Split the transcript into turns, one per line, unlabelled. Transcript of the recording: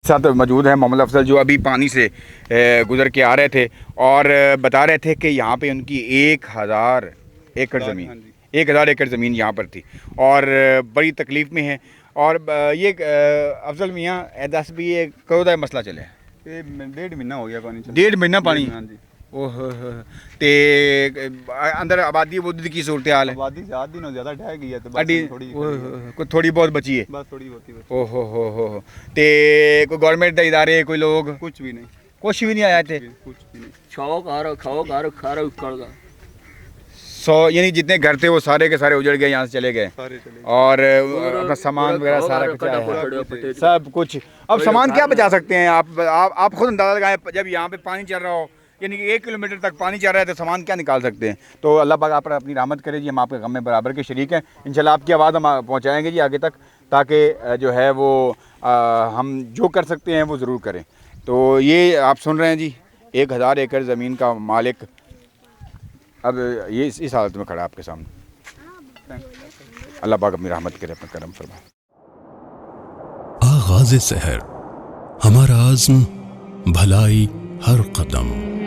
साथ मौजूद है मोहम्मद अफजल, जो अभी पानी से गुज़र के आ रहे थे और बता रहे थे कि यहाँ पे उनकी 1000 एकड़ ज़मीन 1000 एकड़ ज़मीन यहाँ पर थी और बड़ी तकलीफ़ में है। और ये अफजल मियाँ दस भी ये कदों का मसला चले?
ये 1.5 महीना हो गया पानी।
1.5 महीना पानी?
हाँ जी।
ओह ते अंदर आबादी बुद्ध की सूरत हाल है?
आबादी से आधी ना ज़्यादा ढह गई है तो
थोड़ी बहुत बची है
बस, थोड़ी बहुत ही बची।
ओह हो ते कोई गवर्नमेंट के इदारे कोई लोग
कुछ भी नहीं,
कुछ भी नहीं आया थे?
कुछ भी नहीं।
यानी जितने घर थे वो सारे के सारे उजड़ गए, यहाँ से चले गए और अपना सामान वगैरह सारा कुछ आया, सब कुछ। अब सामान क्या बचा सकते हैं आप खुद अंदाज़ा लगाएं, जब यहाँ पे पानी चल रहा हो, यानी कि 1 किलोमीटर तक पानी चल रहा है, तो सामान क्या निकाल सकते हैं? तो अल्लाह पाक आप पर अपनी रहमत करे जी, हम आपके गम में बराबर के शरीक हैं। इंशाल्लाह आपकी आवाज़ हम पहुँचाएँगे जी आगे तक, ताकि जो है वो हम जो कर सकते हैं वो ज़रूर करें। तो ये आप सुन रहे हैं जी, 1000 एकड़ ज़मीन का मालिक अब ये इस हालत में खड़ा है आपके सामने। अल्लाह पाक अपनी रहमत करे, अपना करम फरमाए।
आगाज़ सहर, हमारा आज़्म भलाई हर कदम।